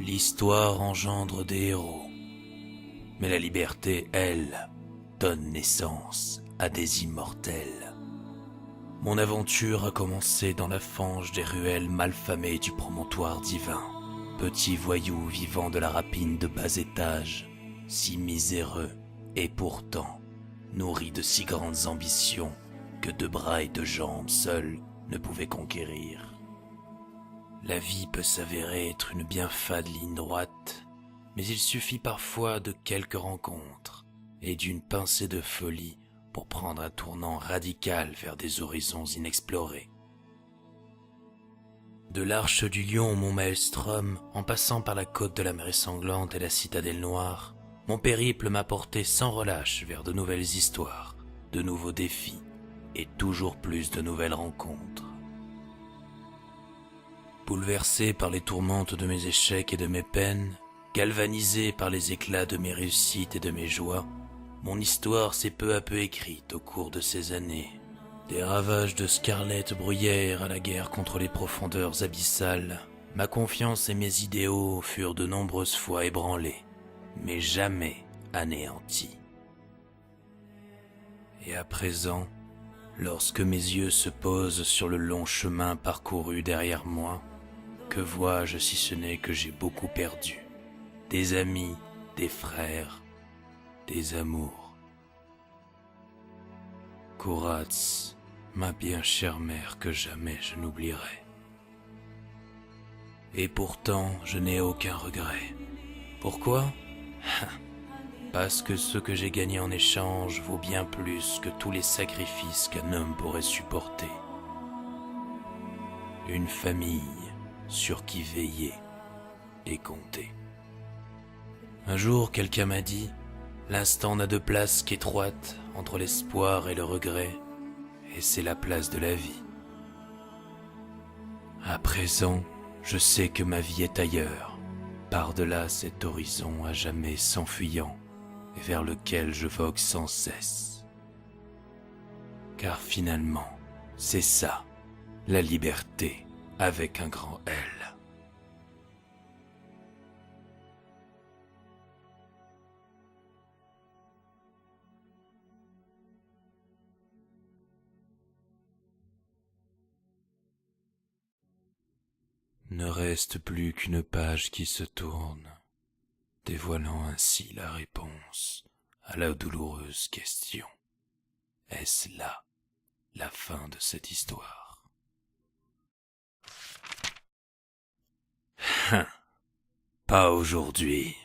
L'histoire engendre des héros, mais la liberté, elle, donne naissance à des immortels. Mon aventure a commencé dans la fange des ruelles malfamées du promontoire divin. Petit voyou vivant de la rapine de bas étage, si miséreux et pourtant nourri de si grandes ambitions que 2 bras et 2 jambes seuls ne pouvaient conquérir. La vie peut s'avérer être une bien fade ligne droite, mais il suffit parfois de quelques rencontres et d'une pincée de folie pour prendre un tournant radical vers des horizons inexplorés. De l'Arche du Lion au Mont Maelstrom, en passant par la côte de la Mer Sanglante et la Citadelle Noire, mon périple m'a porté sans relâche vers de nouvelles histoires, de nouveaux défis et toujours plus de nouvelles rencontres. Bouleversé par les tourmentes de mes échecs et de mes peines, galvanisé par les éclats de mes réussites et de mes joies, mon histoire s'est peu à peu écrite au cours de ces années. Des ravages de Scarlett Bruyère à la guerre contre les profondeurs abyssales, ma confiance et mes idéaux furent de nombreuses fois ébranlés, mais jamais anéantis. Et à présent, lorsque mes yeux se posent sur le long chemin parcouru derrière moi, que vois-je si ce n'est que j'ai beaucoup perdu? Des amis, des frères, des amours. Courats, ma bien chère mère que jamais je n'oublierai. Et pourtant, je n'ai aucun regret. Pourquoi? Parce que ce que j'ai gagné en échange vaut bien plus que tous les sacrifices qu'un homme pourrait supporter. Une famille sur qui veiller et compter. Un jour, quelqu'un m'a dit « L'instant n'a de place qu'étroite entre l'espoir et le regret, et c'est la place de la vie. » À présent, je sais que ma vie est ailleurs, par-delà cet horizon à jamais s'enfuyant, et vers lequel je vogue sans cesse. Car finalement, c'est ça, la liberté avec un grand L. Ne reste plus qu'une page qui se tourne, dévoilant ainsi la réponse à la douloureuse question. Est-ce là la fin de cette histoire? Pas aujourd'hui.